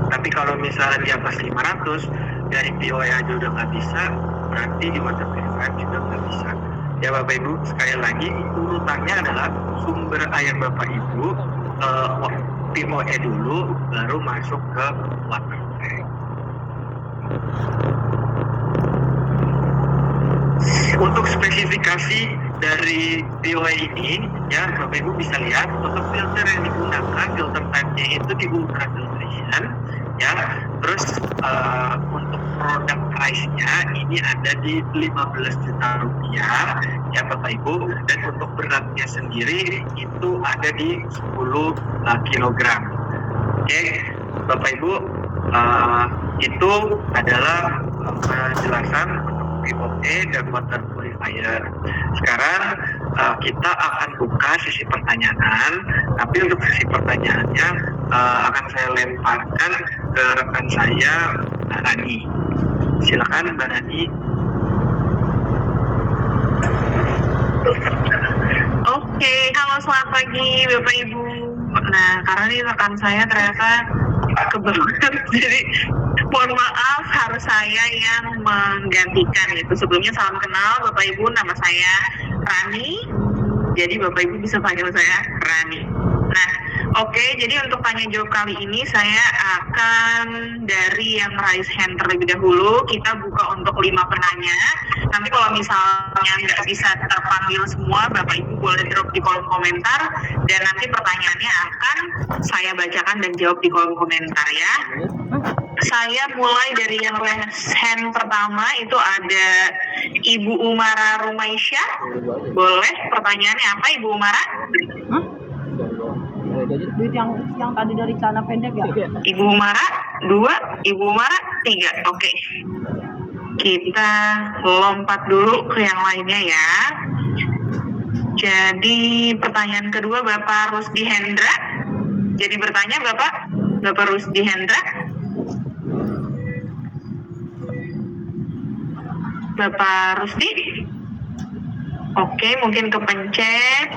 Speaker 2: Tapi kalau misalnya di atas 500, dari POE aja udah nggak bisa, berarti di water purifier juga nggak bisa. Ya Bapak Ibu, sekali lagi urutannya adalah sumber air Bapak Ibu, POE dulu, baru masuk ke water tank. Untuk spesifikasi dari POE ini, ya Bapak Ibu bisa lihat untuk filter yang digunakan, filter type-nya itu di ultrafiltration, ya. Terus untuk produk price-nya ini ada di 15 juta rupiah, ya Bapak Ibu. Dan untuk beratnya sendiri itu ada di 10 kilogram. Oke, Bapak Ibu, itu adalah penjelasan POE dan water purifier. Sekarang kita akan buka sesi pertanyaan, tapi untuk sesi pertanyaannya akan saya lemparkan ke rekan saya, Mbak Rani. Silakan Mbak Rani.
Speaker 4: Oke, halo selamat pagi Bapak Ibu. Nah, karena nih rekan saya ternyata kebetulan, jadi mohon maaf harus saya yang menggantikan itu. Sebelumnya salam kenal Bapak Ibu, nama saya Rani. Jadi Bapak Ibu bisa panggil saya Rani. Nah, oke, jadi untuk tanya jawab kali ini saya akan dari yang raise hand terlebih dahulu. Kita buka untuk 5 penanya. Nanti kalau misalnya nggak bisa terpanggil semua, Bapak Ibu boleh drop di kolom komentar. Dan nanti pertanyaannya akan saya bacakan dan jawab di kolom komentar ya. Saya mulai dari yang raise hand pertama, itu ada Ibu Umara Rumaisyah. Boleh, pertanyaannya apa Ibu Umara?
Speaker 3: Duit yang tadi dari celana pendek ya?
Speaker 4: Ibu Umara 2, Ibu Umara 3. Oke. Kita lompat dulu ke yang lainnya ya. Jadi pertanyaan kedua Bapak Rusdi Hendra. Jadi bertanya Bapak Rusdi Hendra. Bapak Rusdi. Oke, mungkin kepencet.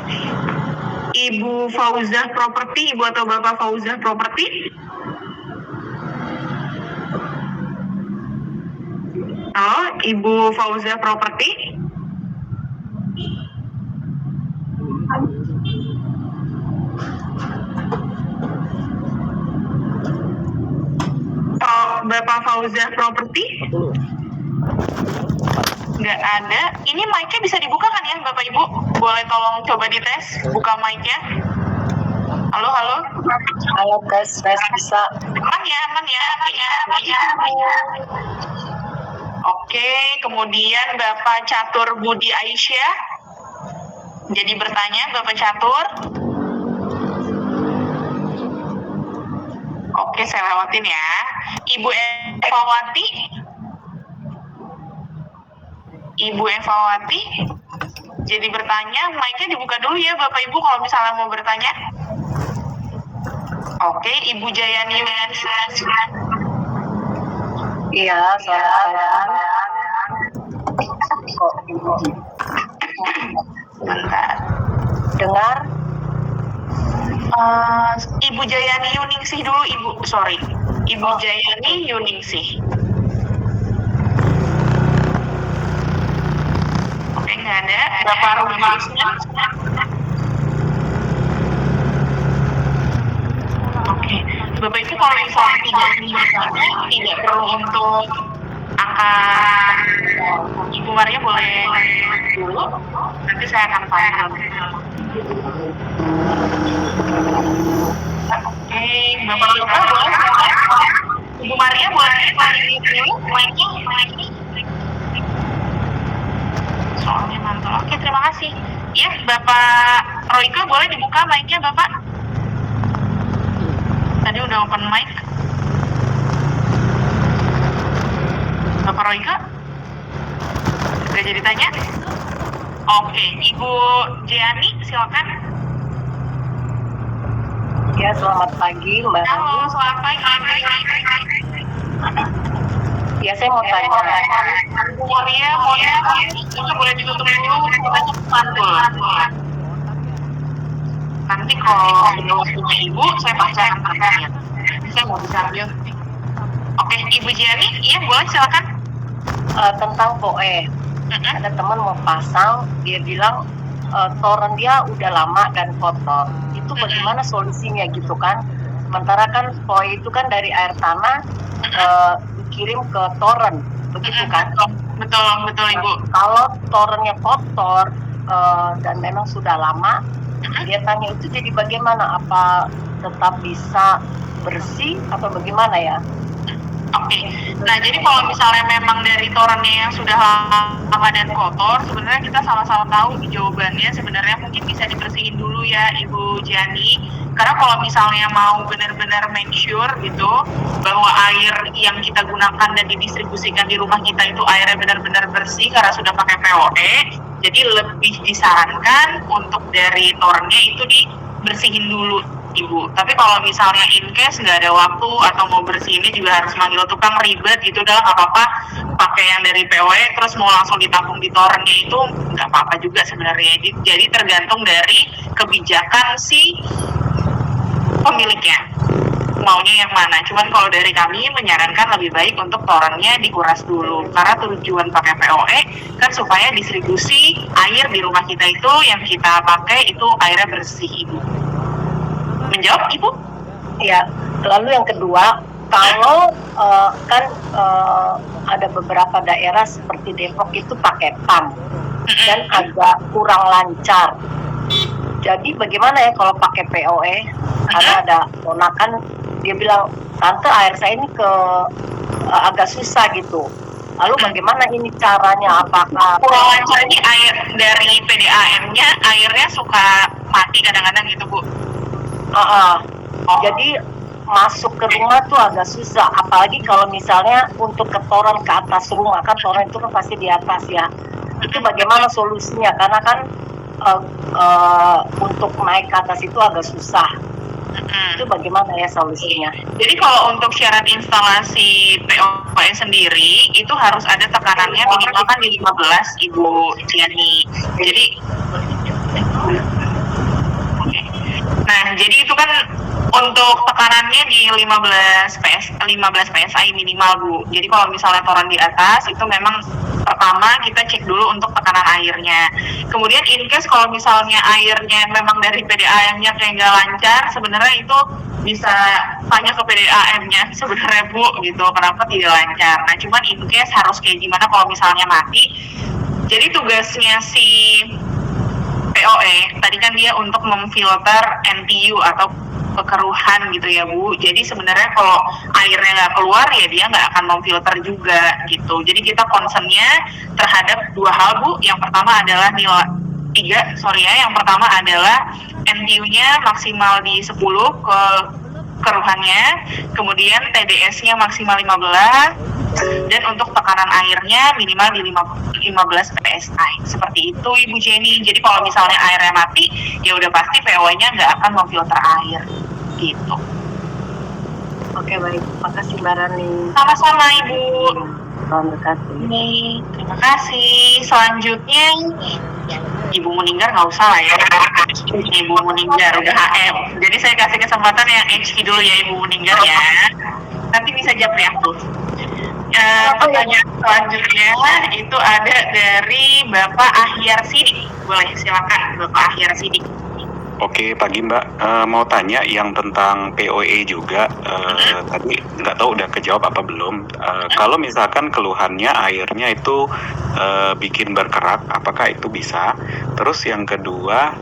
Speaker 4: Ibu Fauzah Property, Ibu atau Bapak Fauzah Property. Halo, Ibu Fauzah Property. Bapak Fauzah Property. Nggak ada. Ini mic-nya bisa dibuka kan ya Bapak Ibu? Boleh tolong coba dites, buka mic-nya. Halo.
Speaker 5: Halo tes bisa.
Speaker 4: Aman ya. Oke, kemudian Bapak Catur Budi Aisyah. Jadi bertanya Bapak Catur. Oke, saya lewatin ya. Ibu Evawati. Ibu Evawati. Jadi bertanya, mic-nya dibuka dulu ya Bapak Ibu kalau misalnya mau bertanya. Oke, Ibu Jayani.
Speaker 5: Iya, selamat.
Speaker 4: Bentar.
Speaker 5: Dengar?
Speaker 4: Ibu Jayani Yuningsih dulu, Ibu. Sorry. Ibu Jayani Yuningsih. Oke, nggak ada. Bapak Rubiusnya. Oke. Bapak Ibu kalau misalnya tidak perlu untuk angkat Ibu Maria boleh dulu. Nanti saya akan panggil. Oke, Bapak Luka boleh? Ibu Maria boleh panggil dulu mic-nya? Soalnya mantul. Oke, terima kasih. Ya, Bapak Royke boleh dibuka mic-nya Bapak? Tadi udah open mic. Bapak Royke? Udah jadi tanya? Oke, Ibu Jiani silakan.
Speaker 5: Ya, selamat pagi Mbak.
Speaker 4: Halo, selamat pagi.
Speaker 5: Ya, saya mau tanya.
Speaker 4: Ibu Maria, boleh ditutup dulu, kita mantul. Nanti kalau udah waktunya Ibu, saya bacakan pertanyaan. Saya mau bisa ambil. Oke, Ibu Jiani, iya boleh silakan.
Speaker 5: Tentang POE. Ada teman mau pasang, dia bilang toren dia udah lama dan kotor. Itu bagaimana solusinya gitu kan? Sementara kan POE itu kan dari air tanah dikirim ke toren, begitu kan?
Speaker 4: Betul Ibu.
Speaker 5: Kalau torennya kotor dan memang sudah lama, dia tanya itu jadi bagaimana? Apa tetap bisa bersih atau bagaimana ya?
Speaker 4: Oke, nah jadi kalau misalnya memang dari torennya yang sudah lama dan kotor, sebenarnya kita sama-sama tahu jawabannya sebenarnya mungkin bisa dibersihin dulu ya Ibu Jani. Karena kalau misalnya mau benar-benar make sure gitu bahwa air yang kita gunakan dan didistribusikan di rumah kita itu airnya benar-benar bersih karena sudah pakai POE, jadi lebih disarankan untuk dari torennya itu dibersihin dulu Ibu. Tapi kalau misalnya in case nggak ada waktu atau mau bersih ini juga harus manggil tukang, ribet gitu, udah nggak apa-apa pakai yang dari POE terus mau langsung ditampung di torennya itu nggak apa-apa juga sebenarnya. Jadi tergantung dari kebijakan si pemiliknya maunya yang mana. Cuman kalau dari kami menyarankan lebih baik untuk torennya dikuras dulu, karena tujuan pakai POE kan supaya distribusi air di rumah kita itu yang kita pakai itu airnya bersih. Ibu menjawab, Ibu?
Speaker 5: Ya, lalu yang kedua, kalau ada beberapa daerah seperti Depok itu pakai pump dan agak kurang lancar. Jadi bagaimana ya kalau pakai POE? Karena ada ponakan dia bilang, tante air saya ini agak susah gitu. Lalu bagaimana ini caranya? Apakah
Speaker 4: kurang lancar ini air dari PDAM-nya airnya suka mati kadang-kadang gitu, Bu?
Speaker 5: Jadi masuk ke rumah tuh agak susah, apalagi kalau misalnya untuk ke toren ke atas rumah, kan toren itu kan pasti di atas ya. Itu bagaimana solusinya? Karena kan untuk naik ke atas itu agak susah. Itu bagaimana ya solusinya?
Speaker 4: Jadi kalau untuk syarat instalasi POE sendiri itu harus ada tekanannya minimal kan di 15, Ibu Ciani. Jadi nah, jadi itu kan untuk tekanannya di 15 PSI minimal, Bu. Jadi kalau misalnya toren di atas itu memang pertama kita cek dulu untuk tekanan airnya. Kemudian in case kalau misalnya airnya memang dari PDAM-nya kayak nggak lancar, sebenarnya itu bisa tanya ke PDAM-nya sebenarnya, Bu, gitu, kenapa tidak lancar. Nah, cuman in case harus kayak gimana kalau misalnya mati. Jadi tugasnya si POE tadi kan dia untuk memfilter NTU atau kekeruhan gitu ya, Bu. Jadi sebenarnya kalau airnya nggak keluar ya dia nggak akan memfilter juga gitu. Jadi kita concernnya terhadap dua hal, Bu. Yang pertama adalah yang pertama adalah NTU-nya maksimal di 10 ke keruhannya, kemudian TDS-nya maksimal 15, dan untuk tekanan airnya minimal di 15 PSI. Seperti itu, Ibu Jenny. Jadi kalau misalnya airnya mati, ya udah pasti POE-nya nggak akan memfilter air, gitu.
Speaker 5: Oke, baik. Makasih Mbak Rani.
Speaker 4: Sama-sama, Ibu.
Speaker 5: Terima kasih.
Speaker 4: Terima kasih. Selanjutnya, Ibu Muninggar nggak usah lah ya. Ibu Muninggar udah HM. Jadi saya kasih kesempatan yang HQ dulu ya, Ibu Muninggar ya. Nanti bisa japri aku. Pertanyaan selanjutnya itu ada dari Bapak Ahyar Sidik. Boleh, silakan Bapak Ahyar Sidik.
Speaker 6: Oke, pagi Mbak. Mau tanya yang tentang POE juga. Tadi nggak tahu udah kejawab apa belum. Kalau misalkan keluhannya airnya itu bikin berkerak, apakah itu bisa? Terus yang kedua,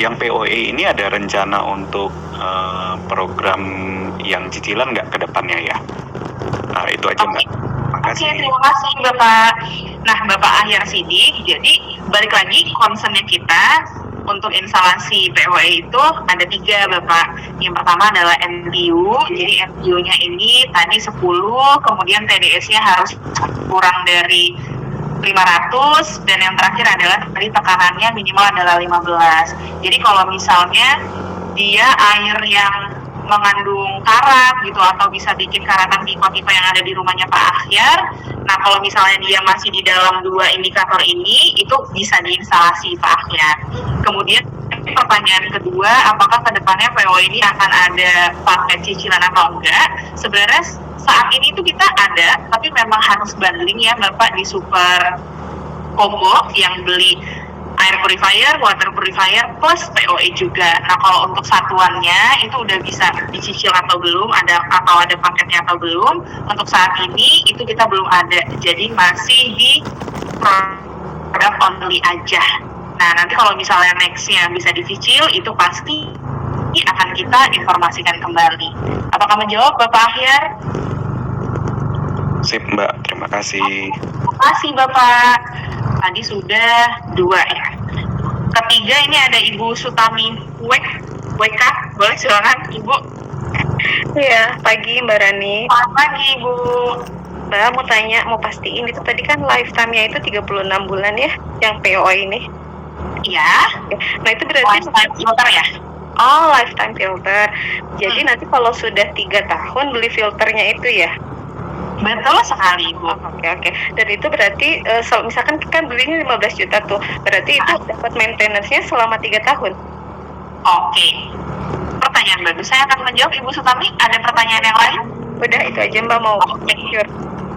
Speaker 6: yang POE ini ada rencana untuk program yang cicilan nggak ke depannya ya? Itu aja Mbak.
Speaker 4: Oke, terima kasih Bapak. Nah, Bapak Ahyar Sidik, jadi balik lagi concernnya kita untuk instalasi POE itu ada 3, Bapak. Yang pertama adalah NTU, jadi NTU-nya ini tadi 10, kemudian TDS-nya harus kurang dari 500, dan yang terakhir adalah tadi tekanannya minimal adalah 15. Jadi kalau misalnya dia air yang mengandung karat gitu atau bisa bikin karatan tipe-tipe yang ada di rumahnya Pak Ahyar, nah kalau misalnya dia masih di dalam 2 indikator ini, itu bisa diinstalasi Pak Ahyar. Kemudian pertanyaan kedua, apakah kedepannya POE ini akan ada paket cicilan atau enggak? Sebenarnya saat ini tuh kita ada, tapi memang harus bundling ya Bapak di Super Combo yang beli air purifier, water purifier, plus POE juga. Nah, kalau untuk satuannya itu udah bisa dicicil atau belum, atau ada paketnya atau belum. Untuk saat ini itu kita belum ada, jadi masih di produk only aja. Nah, nanti kalau misalnya next-nya bisa dicicil, itu pasti akan kita informasikan kembali. Apakah menjawab Bapak Ahyar?
Speaker 6: Sip Mbak, terima kasih.
Speaker 4: Terima kasih Bapak. Tadi sudah 2 ya. Ketiga ini ada Ibu Sutami Weka. Boleh silakan Ibu.
Speaker 7: Iya, pagi Mbak Rani.
Speaker 4: Selamat pagi Ibu.
Speaker 7: Mbak mau tanya, mau pastiin itu tadi kan lifetime-nya itu 36 bulan ya, yang POE ini.
Speaker 4: Iya.
Speaker 7: Nah itu berarti
Speaker 4: Lifetime filter ya?
Speaker 7: Oh, lifetime filter. Jadi nanti kalau sudah 3 tahun beli filternya itu ya?
Speaker 4: Betul sekali, Bu.
Speaker 7: Oke. Dan itu berarti misalkan kan belinya 15 juta tuh, berarti itu dapat maintenance-nya selama 3 tahun?
Speaker 4: Oke. Pertanyaan bagus. Saya akan menjawab, Ibu Sutami. Ada pertanyaan yang lain?
Speaker 7: Udah itu aja Mbak, mau make sure.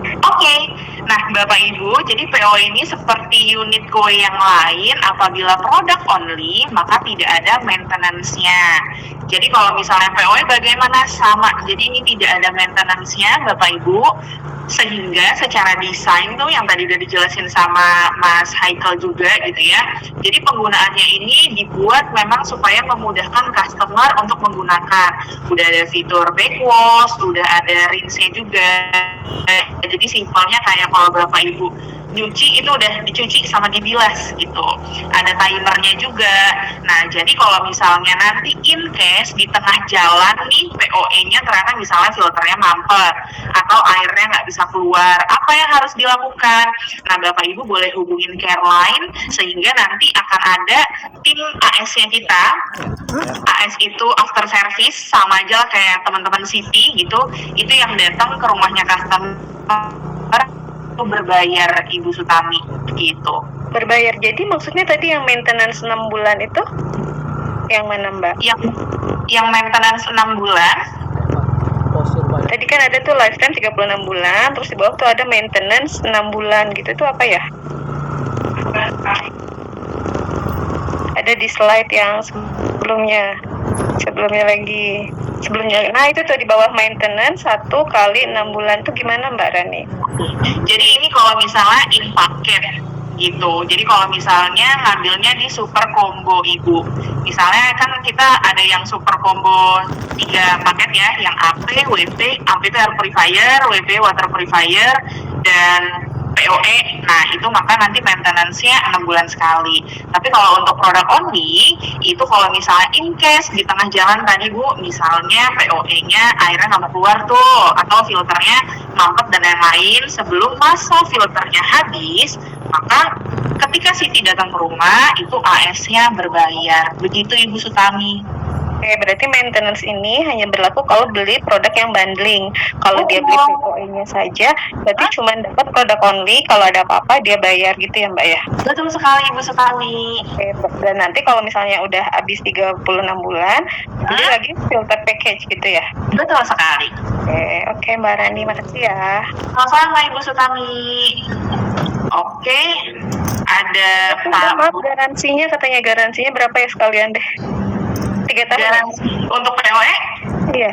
Speaker 4: Oke, nah Bapak Ibu, jadi PO ini seperti unit kue yang lain, apabila produk only, maka tidak ada maintenance-nya. Jadi kalau misalnya PO bagaimana? Sama, jadi ini tidak ada maintenance-nya Bapak Ibu, sehingga secara desain tuh yang tadi udah dijelasin sama Mas Haikal juga gitu ya. Jadi penggunaannya ini dibuat memang supaya memudahkan customer untuk menggunakan. Udah ada fitur backwash, udah ada rinse juga. Jadi simpelnya kayak kalau Bapak Ibu nyuci itu udah dicuci sama dibilas gitu. Ada timernya juga. Nah, jadi kalau misalnya nanti in case di tengah jalan nih POE-nya ternyata misalnya filternya mampet atau airnya nggak bisa keluar, apa yang harus dilakukan? Nah, Bapak Ibu boleh hubungin Careline sehingga nanti akan ada tim AS-nya kita. AS itu after service, sama aja kayak teman-teman City gitu. Itu yang datang ke rumahnya customer berbayar, Ibu Sutami gitu.
Speaker 7: Berbayar. Jadi maksudnya tadi yang maintenance 6 bulan itu yang mana Mbak?
Speaker 4: Yang maintenance 6 bulan.
Speaker 7: Tadi kan ada tuh lifetime 36 bulan, terus di bawah tuh ada maintenance 6 bulan gitu. Itu apa ya? Ada di slide yang sebelumnya lagi. Nah itu tuh di bawah maintenance 1 kali 6 bulan tuh gimana Mbak Rani?
Speaker 4: Jadi ini kalau misalnya in paket gitu. Jadi kalau misalnya ngambilnya di super combo Ibu. Misalnya kan kita ada yang super combo 3 paket ya, yang AP, WP, AP itu air purifier, WP water purifier, dan POE. Nah, itu maka nanti maintenance-nya 6 bulan sekali. Tapi kalau untuk produk only, itu kalau misalnya in case di tengah jalan tadi Bu, misalnya POE-nya airnya nggak mau keluar tuh, atau filternya mampet dan lain-lain, sebelum masa filternya habis, maka ketika Siti datang ke rumah, itu AS-nya berbayar. Begitu Ibu Sutami.
Speaker 7: Oke, berarti maintenance ini hanya berlaku kalau beli produk yang bundling. Kalau dia beli POE-nya saja, berarti cuma dapat produk only. Kalau ada apa-apa dia bayar gitu ya Mbak ya?
Speaker 4: Betul sekali Ibu Sutami.
Speaker 7: Oke, dan nanti kalau misalnya udah habis 36 bulan, beli lagi filter package gitu ya?
Speaker 4: Betul sekali.
Speaker 7: Oke Mbak Rani, makasih ya.
Speaker 4: Sama-sama Ibu Sutami. Oke, ada
Speaker 7: Maaf, garansinya berapa ya sekalian deh? 3 tahun.
Speaker 4: Garansi untuk POE?
Speaker 7: Iya.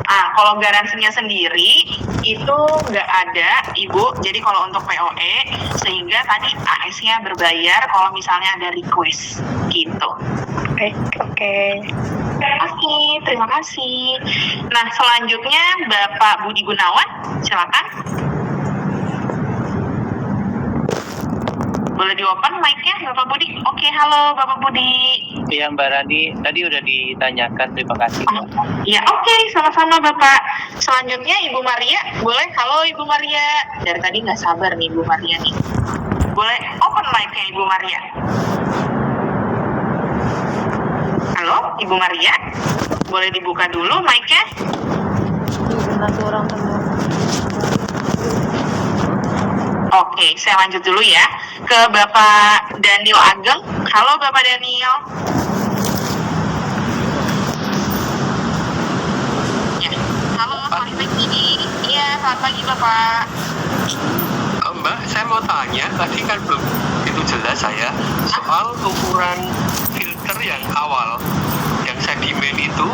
Speaker 4: Kalau garansinya sendiri itu nggak ada Ibu. Jadi kalau untuk POE, sehingga tadi AS-nya berbayar kalau misalnya ada request gitu.
Speaker 7: Oke,
Speaker 4: terima kasih. Nah, selanjutnya Bapak Budi Gunawan, silakan. Boleh di-open mic-nya Bapak Budi? Oke, halo Bapak Budi.
Speaker 1: Iya Mbak Rani, tadi udah ditanyakan, terima kasih.
Speaker 4: Ya oke, sama-sama Bapak. Selanjutnya Ibu Maria, boleh? Halo Ibu Maria. Dari tadi nggak sabar nih Ibu Maria nih. Boleh open mic-nya Ibu Maria? Halo Ibu Maria, boleh dibuka dulu mic-nya? Oke, saya lanjut dulu ya ke Bapak Daniel Ageng. Halo Bapak Daniel. Ya. Halo, selamat pagi. Iya, selamat pagi Bapak.
Speaker 8: Mbak, saya mau tanya, tadi kan belum itu jelas saya soal ukuran filter yang awal yang saya demand itu